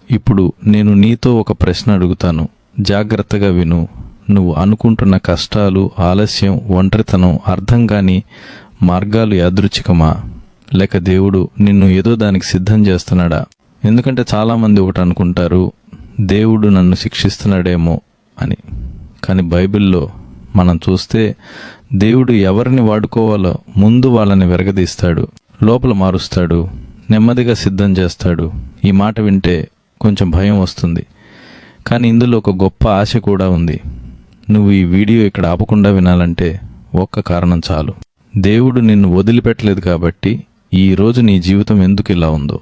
ఇప్పుడు నేను నీతో ఒక ప్రశ్న అడుగుతాను, జాగ్రత్తగా విను. నువ్వు అనుకుంటున్న కష్టాలు, ఆలస్యం, ఒంటరితనం, అర్థం కాని మార్గాలు యాదృచ్ఛికమా, లేక దేవుడు నిన్ను ఏదో దానికి సిద్ధం చేస్తున్నాడా? ఎందుకంటే చాలామంది ఒకటి అనుకుంటారు, దేవుడు నన్ను శిక్షిస్తున్నాడేమో అని. కానీ బైబిల్లో మనం చూస్తే దేవుడు ఎవరిని వాడుకోవాలో ముందు వాళ్ళని విరగదీస్తాడు, లోపల మారుస్తాడు, నెమ్మదిగా సిద్ధం చేస్తాడు. ఈ మాట వింటే కొంచెం భయం వస్తుంది, కానీ ఇందులో ఒక గొప్ప ఆశ కూడా ఉంది. నువ్వు ఈ వీడియో ఇక్కడ ఆపకుండా వినాలంటే ఒక్క కారణం చాలు. దేవుడు నిన్ను వదిలిపెట్టలేదు కాబట్టి ఈరోజు నీ జీవితం ఎందుకు ఇలా ఉందో,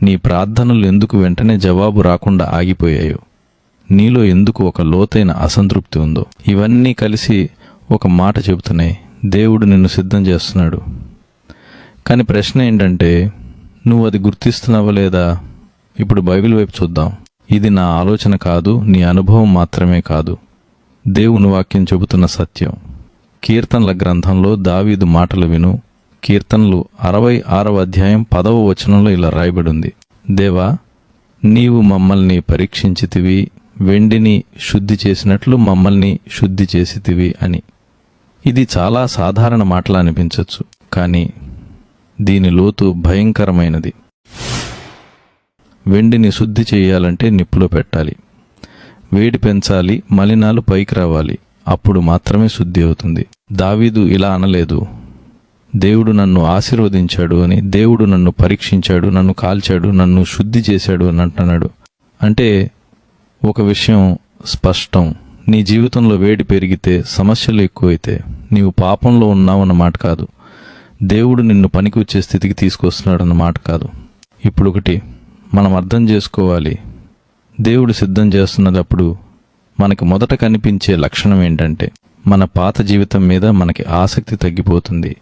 నీ ప్రార్థనలు ఎందుకు వెంటనే జవాబు రాకుండా ఆగిపోయాయో, నీలో ఎందుకు ఒక లోతైన అసంతృప్తి ఉందో, ఇవన్నీ కలిసి ఒక మాట చెబుతున్నాయి, దేవుడు నిన్ను సిద్ధం చేస్తున్నాడు. కానీ ప్రశ్న ఏంటంటే, నువ్వు అది గుర్తిస్తున్నావా లేదా? ఇప్పుడు బైబిల్ వైపు చూద్దాం. ఇది నా ఆలోచన కాదు, నీ అనుభవం మాత్రమే కాదు, దేవుని వాక్యం చెబుతున్న సత్యం. కీర్తనల గ్రంథంలో దావీదు మాటలు విను. కీర్తనలు 66వ అధ్యాయం 10వ వచనంలో ఇలా రాయబడింది, దేవా, నీవు మమ్మల్ని పరీక్షించితివి, వెండిని శుద్ధి చేసినట్లు మమ్మల్ని శుద్ధి చేసితివి అని. ఇది చాలా సాధారణ మాటలా అనిపించవచ్చు, కానీ దీని లోతు భయంకరమైనది. వెండిని శుద్ధి చేయాలంటే నిప్పులో పెట్టాలి, వేడి పెంచాలి, మలినాలు పైకి రావాలి, అప్పుడు మాత్రమే శుద్ధి అవుతుంది. దావీదు ఇలా అనలేదు, దేవుడు నన్ను ఆశీర్వదించాడు అని, దేవుడు నన్ను పరీక్షించాడు, నన్ను కాల్చాడు, నన్ను శుద్ధి చేశాడు అని అంటున్నాడు. అంటే ఒక విషయం స్పష్టం, నీ జీవితంలో వేడి పెరిగితే, సమస్యలు ఎక్కువైతే నీవు పాపంలో ఉన్నావన్నమాట కాదు, దేవుడు నిన్ను పనికి వచ్చే స్థితికి తీసుకొస్తున్నాడు అన్నమాట కాదు. ఇప్పుడు ఒకటి మనం అర్థం చేసుకోవాలి, దేవుడు సిద్ధం చేస్తున్నప్పుడు మనకి మొదట కనిపించే లక్షణం ఏంటంటే, మన పాత జీవితం మీద మనకి ఆసక్తి తగ్గిపోతుంది.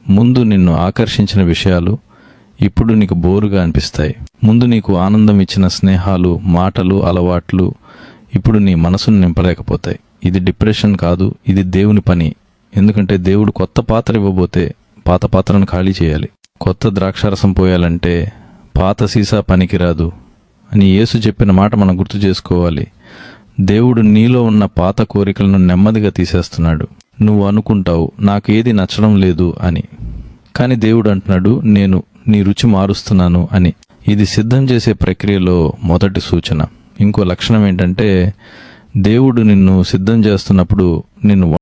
ముందు నిన్ను ఆకర్షించిన విషయాలు ఇప్పుడు నీకు బోరుగా అనిపిస్తాయి. ముందు నీకు ఆనందం ఇచ్చిన స్నేహాలు, మాటలు, అలవాట్లు ఇప్పుడు నీ మనసును నింపలేకపోతాయి. ఇది డిప్రెషన్ కాదు, ఇది దేవుని పని. ఎందుకంటే దేవుడు కొత్త పాత్ర ఇవ్వబోతే పాత పాత్రను ఖాళీ చేయాలి. కొత్త ద్రాక్షారసం పోయాలంటే పాత సీసా పనికిరాదు అని యేసు చెప్పిన మాట మనం గుర్తు చేసుకోవాలి. దేవుడు నీలో ఉన్న పాత కోరికలను నెమ్మదిగా తీసేస్తున్నాడు. నువ్వు అనుకుంటావు, నాకు ఏది నచ్చడం లేదు అని, కానీ దేవుడు అంటున్నాడు, నేను నీ రుచి మారుస్తున్నాను అని. ఇది సిద్ధం చేసే ప్రక్రియలో మొదటి సూచన. ఇంకో లక్షణం ఏంటంటే, దేవుడు నిన్ను సిద్ధం చేస్తున్నప్పుడు నిన్ను